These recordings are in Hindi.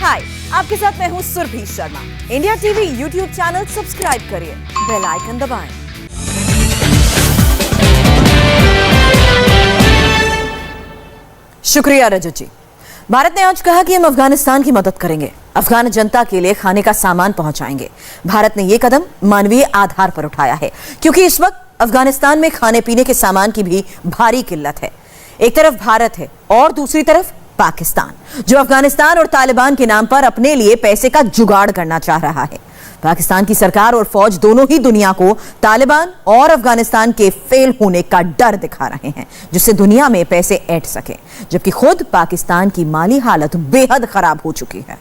हाय, आपके साथ मैं हूं Surabhi Sharma. India TV YouTube channel subscribe करिए, बेल आइकन दबाएं। शुक्रिया रजत जी। भारत ने आज कहा कि हम अफगानिस्तान की मदद करेंगे, अफगान जनता के लिए खाने का सामान पहुंचाएंगे। भारत ने यह कदम मानवीय आधार पर उठाया है, क्योंकि इस वक्त अफगानिस्तान में खाने पीने के सामान की भी भारी किल्लत है। एक तरफ भारत है और दूसरी तरफ पाकिस्तान, जो अफगानिस्तान और तालिबान के नाम पर अपने लिए पैसे का जुगाड़ करना चाह रहा है। पाकिस्तान की सरकार और फौज दोनों ही दुनिया को तालिबान और अफगानिस्तान के फेल होने का डर दिखा रहे हैं, जिससे दुनिया में पैसे ऐंठ सके, जबकि खुद पाकिस्तान की माली हालत बेहद खराब हो चुकी है।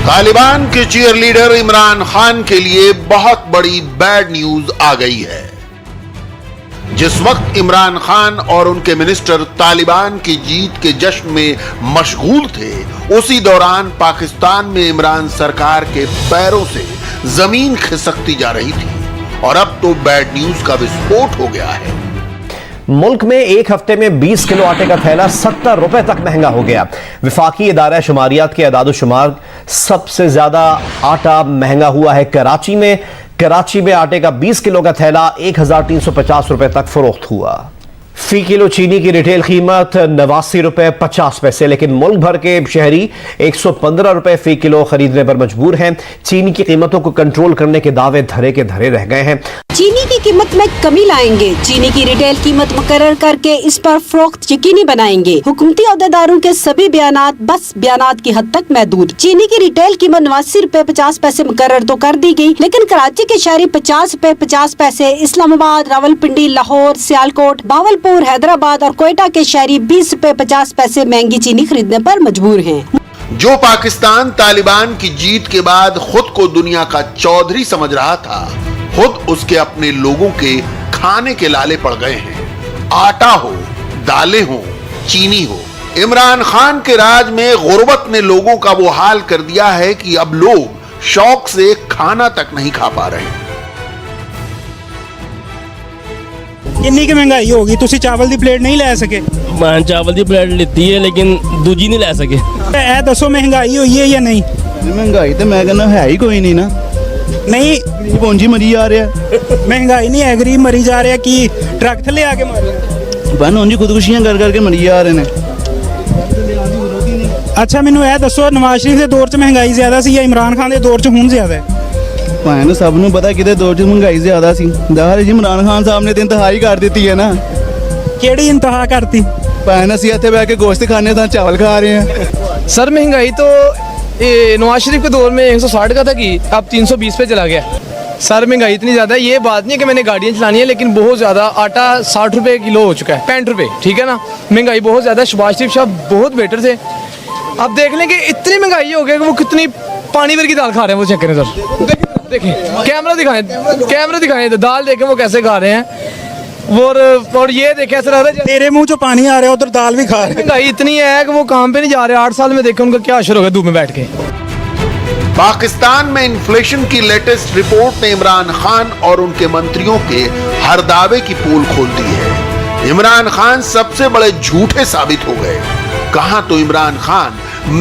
तालिबान के चीयर लीडर इमरान खान के लिए बहुत बड़ी बैड न्यूज आ गई है। जिस वक्त इमरान खान और उनके मिनिस्टर तालिबान की जीत के जश्न में मशगूल थे, उसी दौरान पाकिस्तान में इमरान सरकार के पैरों से जमीन खिसकती जा रही थी और अब तो बैड न्यूज का विस्फोट हो गया है। मुल्क में एक हफ्ते में 20 किलो आटे का थैला 70 रुपए तक महंगा हो गया। विफाकी इदारा शुमारियात के अदाद-ओ-शुमार सबसे ज्यादा आटा महंगा हुआ है कराची में। कराची में आटे का 20 किलो का थैला 1350 रुपए तक फरोख्त हुआ। फी किलो चीनी की रिटेल कीमत 89 रुपए 50 पैसे, लेकिन मुल्क भर के शहरी 115 रुपए फी किलो खरीदने पर मजबूर हैं। चीनी की कीमतों को कंट्रोल करने के दावे धरे के धरे रह गए हैं। चीनी की कीमत में कमी लाएंगे, चीनी की रिटेल कीमत मुकर्रर करके इस पर फरोख्त यकीनी बनाएंगे। हुकूमती अहदेदारों के सभी बयानात बस बयानात की हद तक महदूद। चीनी की रिटेल कीमत 89 रुपए 50 पैसे मुकर्रर तो कर दी गई, लेकिन कराची के शहरी 50 रुपए 50 पैसे, इस्लामाबाद, रावलपिंडी, लाहौर, सियालकोट, बावलपुर, हैदराबाद और कोयटा के शहरी 20 रुपए 50 पैसे महंगी चीनी खरीदने पर मजबूर हैं। जो पाकिस्तान तालिबान की जीत के बाद खुद को दुनिया का चौधरी समझ रहा था, खुद उसके अपने लोगों के खाने के लाले पड़ गए हैं। आटा हो, दालें हो, चीनी हो। इमरान खान के राज में गुर्बत ने लोगों का वो हाल कर दिया है कि अब लोग शौक से खाना तक नहीं खा पा रहे। कितनी की महंगाई होगी, तुसी चावल दी प्लेट नहीं ले सके? मैं चावल दी प्लेट लेती है लेकिन दूजी नहीं ले सके। ए दसो महंगाई हुई है या नहीं? महंगाई तो मैं कहना है ही कोई नहीं ना। नहीं, पहुंची मरी जा रहा है। महंगाई नहीं है, गरीब मरी जा रहे हैं कि ट्रक थले आके मारे बन उंजी खुदकुशियां कर करके मरी जा रहे हैं। अच्छा मैनू यह दसो, नवाज शरीफ के दौर च महंगाई ज्यादा सी या इमरान खान के दौर च हुण ज्यादा है? भाई सब नूं पता किहदे दौर च महंगाई ज्यादा सी। ज़ाहिर जी इमरान खान साहब ने तो इंतहा ही कर दी है ना। केड़ी इंतहा करती? भाई असीं इत्थे बैठ के गोश्त खाने था, चावल खा रहे हैं। सर महंगाई तो नवाज शरीफ के दौर में 160 का था कि अब 320 पे चला गया। सर महंगाई इतनी ज़्यादा है, ये बात नहीं है कि मैंने गाड़ियाँ चलानी है, लेकिन बहुत ज़्यादा। आटा 60 रुपये किलो हो चुका है, 65 रुपये, ठीक है ना। महंगाई बहुत ज़्यादा। शहबाज शरीफ साहब बहुत बेटर थे। अब देख लें कि इतनी महंगाई हो गई कि वो कितनी पानी भर की दाल खा रहे हैं। वो चेक करें सर, देखें कैमरा दिखाएं दाल देखें वो कैसे खा रहे हैं। और ये देखें ऐसा लग रहा है तेरे मुंह जो पानी आ रहा है उधर दाल भी खा रहे हैं। महंगाई इतनी है कि वो काम पे नहीं जा रहे। 8 साल में देखें उनका क्या असर होगा धूप में बैठ के। पाकिस्तान में इन्फ्लेशन की लेटेस्ट रिपोर्ट ने इमरान खान और उनके मंत्रियों के हर दावे की पोल खोल दी है। इमरान खान सबसे बड़े झूठे साबित हो गए। कहां तो इमरान खान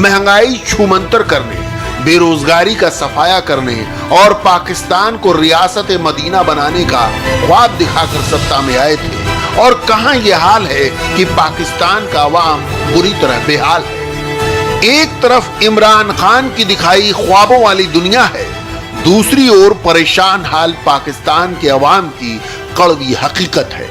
महंगाई छूमंतर करने, बेरोजगारी का सफाया करने और पाकिस्तान को रियासत मदीना बनाने का ख्वाब दिखाकर सत्ता में आए थे, और कहां यह हाल है कि पाकिस्तान का अवाम बुरी तरह बेहाल है। एक तरफ इमरान खान की दिखाई ख्वाबों वाली दुनिया है, दूसरी ओर परेशान हाल पाकिस्तान के अवाम की कड़वी हकीकत है।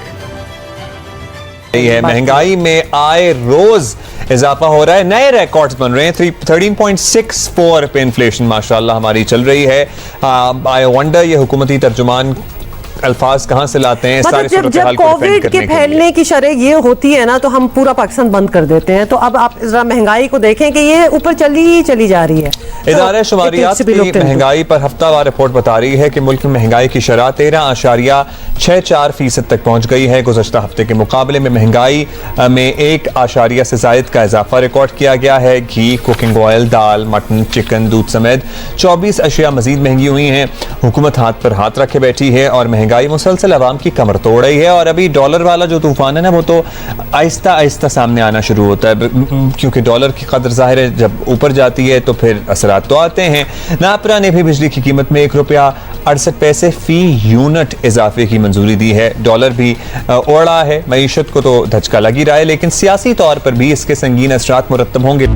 महंगाई में आए रोज इजाफा हो रहा है, नए रिकॉर्ड्स बन रहे हैं। 13.64 पे इन्फ्लेशन माशाल्लाह हमारी चल रही है। आई वंडर ये हुकूमती तर्जुमान अल्फाज कहाँ से लाते हैं? मतलब जब कोविड के फैलने की शरह ये होती है ना, तो हम पूरा पाकिस्तान बंद कर देते हैं। तो अब आप जरा महंगाई को देखें कि ये ऊपर चली जा रही है। इदारे शुमारियात की महंगाई पर हफ्तावार रिपोर्ट बता रही है कि मुल्क में महंगाई की शरह 13.64% तक पहुंच गई है। गुज़श्ता हफ्ते के मुकाबले में महंगाई में 1 से जायद का इजाफा रिकॉर्ड किया गया है। घी, कुकिंग ऑयल, दाल, मटन, चिकन, दूध समेत 24 अशिया मजीद महंगी हुई हैं। हुकूमत हाथ पर हाथ रखे बैठी है और महंगाई मुसलसल आवाम की कमर तोड़ रही है। और अभी डॉलर वाला जो तूफान है ना, वो तो आहिस्ता आहिस्ता सामने आना शुरू होता है, क्योंकि डॉलर की कदर ज़ाहिर है जब ऊपर जाती है तो फिर असरात तो आते हैं। नापरा ने भी बिजली की कीमत में ₹1.68 फी यूनिट इजाफे की मंजूरी दी है। डॉलर भी ओढ़ा है, मईशत को तो धचका लग ही रहा है, लेकिन सियासी तौर पर भी इसके संगीन असरात मुरत्तब होंगे।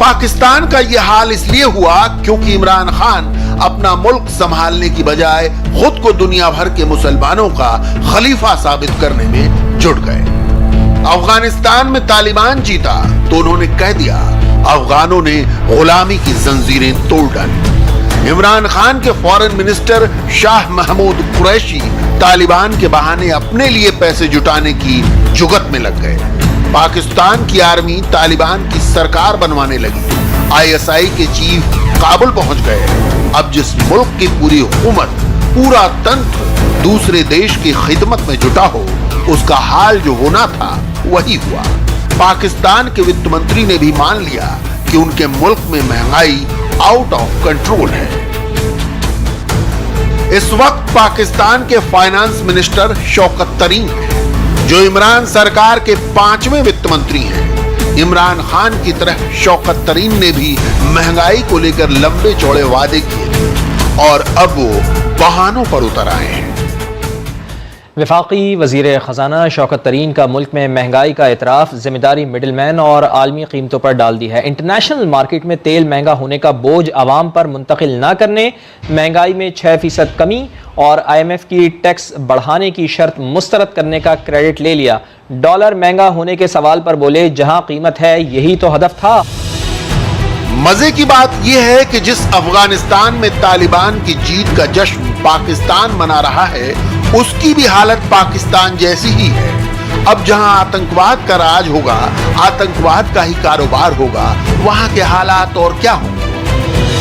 पाकिस्तान का यह हाल इसलिए हुआ क्योंकि इमरान खान अपना मुल्क संभालने की बजाय खुद को दुनिया भर के मुसलमानों का खलीफा साबित करने में जुट गए। अफगानिस्तान में तालिबान जीता तो उन्होंने कह दिया अफगानों ने गुलामी की जंजीरें तोड़ डाली। इमरान खान के फॉरेन मिनिस्टर शाह महमूद कुरैशी तालिबान के बहाने अपने लिए पैसे जुटाने की जुगत में लग गए। पाकिस्तान की आर्मी तालिबान की सरकार बनवाने लगी। ISI के चीफ काबुल पहुंच गए। अब जिस मुल्क की पूरी हुकूमत, पूरा तंत्र दूसरे देश की खिदमत में जुटा हो, उसका हाल जो होना था वही हुआ। पाकिस्तान के वित्त मंत्री ने भी मान लिया कि उनके मुल्क में महंगाई आउट ऑफ कंट्रोल है। इस वक्त पाकिस्तान के फाइनेंस मिनिस्टर शौकत तरीन हैं, जो इमरान सरकार के 5वें वित्त मंत्री हैं। इमरान खान की तरह शौकत तरीन ने भी महंगाई को लेकर लंबे चौड़े वादे किए और अब वो बहानों पर उतर आए हैं। वफाकी वज़ीर ख़जाना शौकत तरीन का मुल्क में महंगाई का एतराफ़ जिम्मेदारी मिडिल मैन और आलमी कीमतों पर डाल दी है। इंटरनेशनल मार्केट में तेल महंगा होने का बोझ आवाम पर मुंतकिल न करने, महंगाई में 6% कमी और IMF की टैक्स बढ़ाने की शर्त मुस्तरद करने का क्रेडिट ले लिया। डॉलर महंगा होने के सवाल पर बोले जहां कीमत है यही तो हदफ था। मजे की बात यह है कि जिस अफगानिस्तान में तालिबान की जीत का जश्न पाकिस्तान मना रहा है, उसकी भी हालत पाकिस्तान जैसी ही है। अब जहां आतंकवाद का राज होगा, आतंकवाद का ही कारोबार होगा, वहां के हालात और क्या होंगे।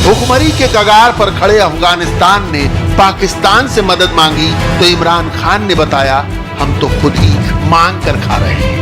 भुखमरी के कगार पर खड़े अफगानिस्तान ने पाकिस्तान से मदद मांगी तो इमरान खान ने बताया हम तो खुद ही मांग कर खा रहे हैं।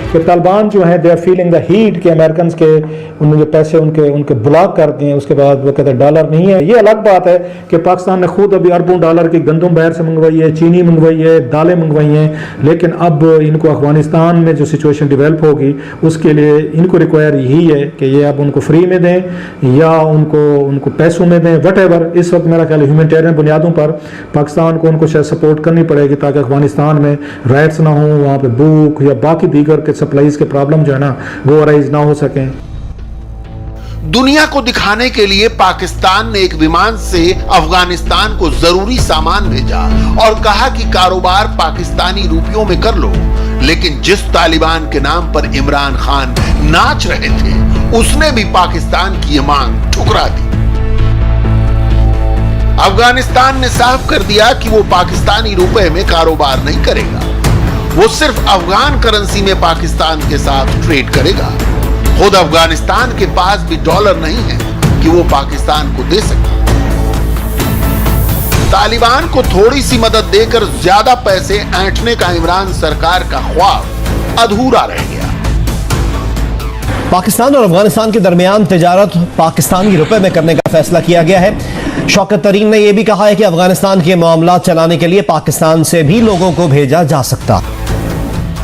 कि तालिबान जो है they are feeling the heat के अमेरिकन के उन्होंने जो पैसे उनके ब्लॉक कर दिए, उसके बाद वो कहते हैं डॉलर नहीं है। ये अलग बात है कि पाकिस्तान ने खुद अभी अरबों डॉलर की गंदम बाहर से मंगवाई है, चीनी मंगवाई है, दालें मंगवाई हैं, लेकिन अब इनको अफगानिस्तान में जो सिचुएशन डेवलप होगी उसके लिए इनको रिक्वायर यही है कि ये अब उनको फ्री में दें या उनको पैसों में दें, वट एवर। इस वक्त मेरा ख्याल ह्यूमैनिटेरियन बुनियादों पर पाकिस्तान को उनको शायद सपोर्ट करनी पड़ेगी ताकि अफगानिस्तान में राइट्स ना हो, वहाँ पर भूख या बाकी दीगर के सप्लाईज के प्रॉब्लम जो है ना वो अराइज ना हो सकें। दुनिया को दिखाने के लिए पाकिस्तान ने एक विमान से अफगानिस्तान को जरूरी सामान भेजा और कहा कि कारोबार पाकिस्तानी रुपयों में कर लो, लेकिन जिस तालिबान के नाम पर इमरान खान नाच रहे थे उसने भी पाकिस्तान की यह मांग ठुकरा दी। अफगानिस्तान ने साफ कर दिया कि वो पाकिस्तानी रुपए में कारोबार नहीं करेगा, वो सिर्फ अफगान करेंसी में पाकिस्तान के साथ ट्रेड करेगा। खुद अफगानिस्तान के पास भी डॉलर नहीं है कि वो पाकिस्तान को दे सके। तालिबान को थोड़ी सी मदद देकर ज्यादा पैसे ऐंठने का इमरान सरकार का ख्वाब अधूरा रह गया। पाकिस्तान और अफगानिस्तान के दरमियान तिजारत पाकिस्तानी रुपए में करने का फैसला किया गया है। शौकत तरीन ने यह भी कहा है कि अफगानिस्तान के मामला चलाने के लिए पाकिस्तान से भी लोगों को भेजा जा सकता।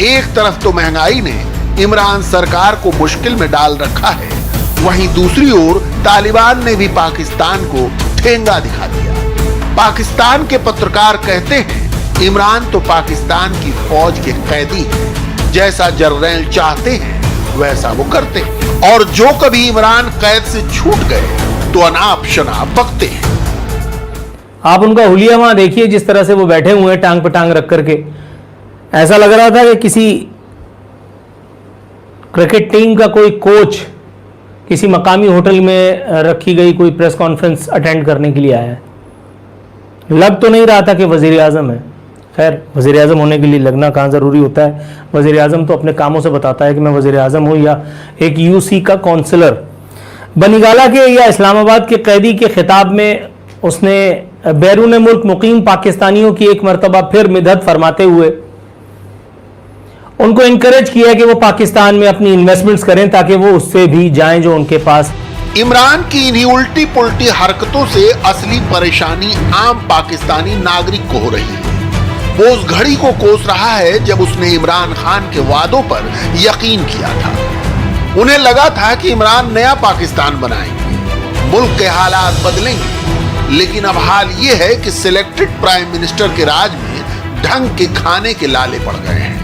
एक तरफ तो महंगाई ने इमरान सरकार को मुश्किल में डाल रखा है, वहीं दूसरी ओर तालिबान ने भी पाकिस्तान को ठेंगा दिखा दिया। पाकिस्तान के पत्रकार कहते हैं इमरान तो पाकिस्तान की फौज के कैदी हैं, जैसा जर्नैल चाहते हैं वैसा वो करते हैं, और जो कभी इमरान कैद से छूट गए तो अनाप शनाप बकते हैं। आप उनका हुलिया वहां देखिए, जिस तरह से वो बैठे हुए हैं टांग पे टांग रख करके, ऐसा लग रहा था कि किसी क्रिकेट टीम का कोई कोच किसी मकामी होटल में रखी गई कोई प्रेस कॉन्फ्रेंस अटेंड करने के लिए आया है। लग तो नहीं रहा था कि वजीर आजम है। खैर, वजीर आजम होने के लिए लगना कहाँ ज़रूरी होता है। वजीर आजम तो अपने कामों से बताता है कि मैं वजीर आजम हूँ, या एक UC का काउंसलर। बनिगाला के या इस्लामाबाद के कैदी के खिताब में उसने बैरून मुल्क मुकीम पाकिस्तानियों की एक मरतबा फिर मिदहत फरमाते हुए उनको इनकरेज किया कि वो पाकिस्तान में अपनी इन्वेस्टमेंट्स करें ताकि वो उससे भी जाएं जो उनके पास इमरान की इन्हीं उल्टी पुल्टी हरकतों से असली परेशानी आम पाकिस्तानी नागरिक को हो रही है। वो उस घड़ी को कोस रहा है जब उसने इमरान खान के वादों पर यकीन किया था। उन्हें लगा था कि इमरान नया पाकिस्तान बनाएंगे, मुल्क के हालात बदलेंगे, लेकिन अब हाल ये है कि सिलेक्टेड प्राइम मिनिस्टर के राज में ढंग के खाने के लाले पड़ गए हैं।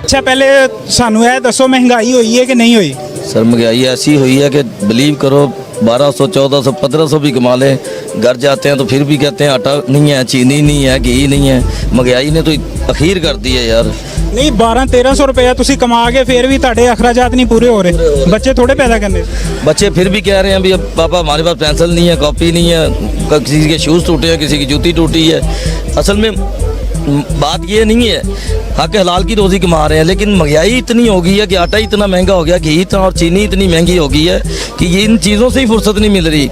अच्छा, पहले सानू यह दसो, महंगाई हुई है कि नहीं हुई? सर महंगाई ऐसी हुई है कि बिलीव करो 1200, 1400, 1500 भी कमा लें, घर जाते हैं तो फिर भी कहते हैं आटा नहीं है, चीनी नहीं है, घी नहीं है। महंगाई ने तो अखीर कर दी है यार। नहीं, 1200-1300 रुपया तुसी कमा के फिर भी ਤੁਹਾਡੇ अखराजात नहीं पूरे हो रहे, बच्चे थोड़े पैदा करने। बच्चे फिर भी कह रहे हैं भी अब पापा हमारे पास पेंसिल नहीं है, कॉपी नहीं है, किसी के शूज़ टूटे हैं, किसी की जूती टूटी है। असल में बात ये नहीं है, हक हलाल की रोज़ी कमा रहे हैं, लेकिन महंगाई इतनी हो गई है कि आटा इतना महंगा हो गया, घी इतना और चीनी इतनी महंगी हो गई है कि ये इन चीज़ों से ही फुर्सत नहीं मिल रही।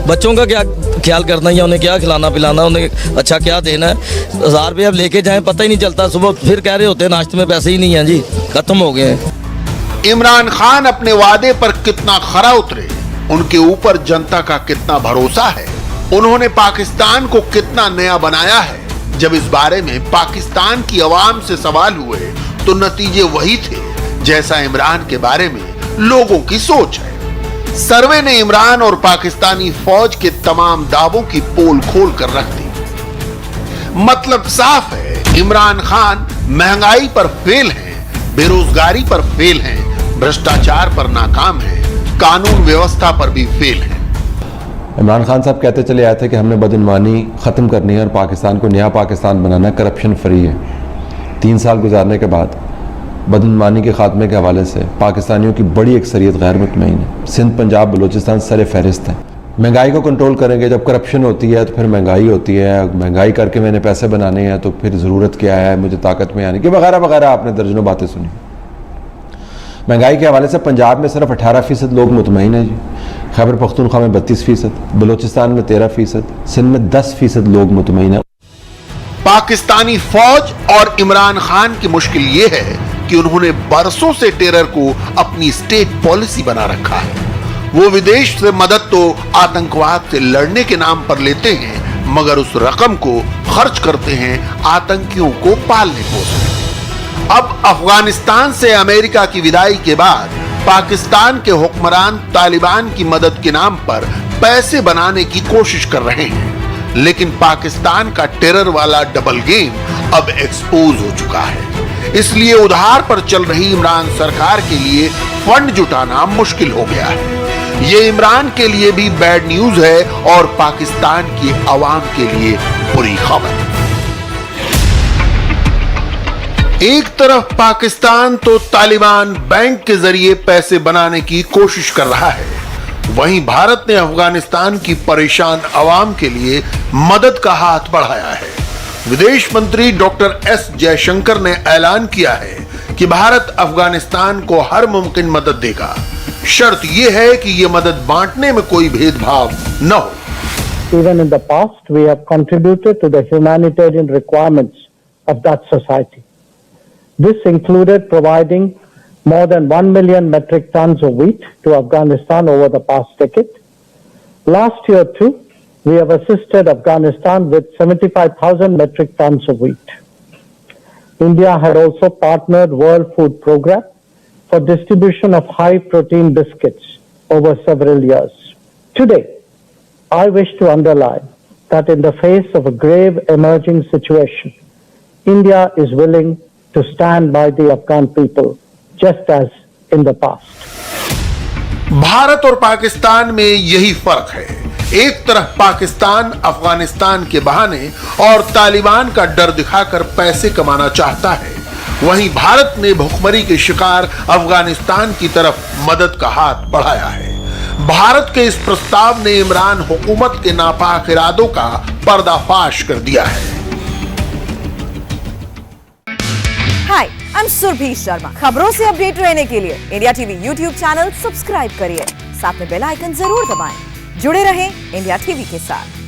बच्चों का क्या ख्याल करना है, उन्हें क्या खिलाना पिलाना, उन्हें अच्छा क्या देना है। 1000 रुपये अब लेके जाएं पता ही नहीं चलता, सुबह फिर कह रहे होते हैं नाश्ते में पैसे ही नहीं हैं जी, खत्म हो गए हैं। इमरान खान अपने वादे पर कितना खरा उतरे, उनके ऊपर जनता का कितना भरोसा है, उन्होंने पाकिस्तान को कितना नया बनाया है। जब इस बारे में पाकिस्तान की आवाम से सवाल हुए तो नतीजे वही थे जैसा इमरान के बारे में लोगों की सोच है। सर्वे ने इमरान और पाकिस्तानी फौज के तमाम दावों की पोल खोल कर रख दी। मतलब साफ है, इमरान खान महंगाई पर फेल हैं, बेरोजगारी पर फेल हैं, भ्रष्टाचार पर नाकाम हैं, कानून व्यवस्था पर भी फेल हैं। इमरान खान साहब कहते चले आए थे कि हमने बदइमानी ख़त्म करनी है और पाकिस्तान को नया पाकिस्तान बनाना, करप्शन फ्री है। 3 साल गुजारने के बाद बदइमानी के ख़ात्मे के हवाले से पाकिस्तानियों की बड़ी अक्सरियत गैर मुतमईन है। सिंध, पंजाब, बलूचिस्तान सर फहरिस्त है। महंगाई को कंट्रोल करेंगे, जब करप्शन होती है तो फिर महंगाई होती है, महंगाई करके मैंने पैसे बनाने हैं तो फिर ज़रूरत क्या है मुझे ताकत में आने की, वगैरह वगैरह। आपने दर्जनों बातें सुनी। महंगाई के हवाले से पंजाब में सिर्फ 18% लोग मुतमईन हैं जी, खैबर पख्तूनख्वा में 32%, बलूचिस्तान में 13%, सिंध में 10% लोग मुतमईन हैं। पाकिस्तानी फौज और इमरान खान की मुश्किल ये है कि उन्होंने बरसों से टेरर को अपनी स्टेट पॉलिसी बना रखा है। वो विदेश से मदद तो आतंकवाद से लड़ने के नाम पर लेते हैं, मगर उस रकम को खर्च करते हैं आतंकियों को पालने पोसने। अब अफगानिस्तान से अमेरिका की विदाई के बाद पाकिस्तान के हुक्मरान तालिबान की मदद के नाम पर पैसे बनाने की कोशिश कर रहे हैं, लेकिन पाकिस्तान का टेरर वाला डबल गेम अब एक्सपोज हो चुका है। इसलिए उधार पर चल रही इमरान सरकार के लिए फंड जुटाना मुश्किल हो गया है। ये इमरान के लिए भी बैड न्यूज है और पाकिस्तान की आवाम के लिए बुरी खबर। एक तरफ पाकिस्तान तो तालिबान बैंक के जरिए पैसे बनाने की कोशिश कर रहा है, वहीं भारत ने अफगानिस्तान की परेशान आवाम के लिए मदद का हाथ बढ़ाया है। विदेश मंत्री डॉक्टर एस जयशंकर ने ऐलान किया है कि भारत अफगानिस्तान को हर मुमकिन मदद देगा, शर्त यह है कि यह मदद बांटने में कोई भेदभाव न हो। Even in the past, we have contributed to the humanitarian requirements of that society. This included providing more than 1 million metric tons of wheat to Afghanistan over the past decade. Last year too, we have assisted Afghanistan with 75,000 metric tons of wheat. India had also partnered World Food Programme for distribution of high-protein biscuits over several years. Today, I wish to underline that in the face of a grave emerging situation, India is willing to stand by the Afghan people, just as in the past. Bharat और पाकिस्तान में यही फर्क है। एक तरफ पाकिस्तान अफगानिस्तान के बहाने और तालिबान का डर दिखाकर पैसे कमाना चाहता है, वहीं भारत ने भुखमरी के शिकार अफगानिस्तान की तरफ मदद का हाथ बढ़ाया है। भारत के इस प्रस्ताव ने इमरान हुकूमत के नापाक इरादों का पर्दाफाश कर दिया है। हाय, आई एम सुरभि शर्मा। खबरों से अपडेट रहने के लिए India TV YouTube channel subscribe करिए, साथ में बेल आइकन जरूर दबाएं। जुड़े रहें इंडिया टीवी के साथ।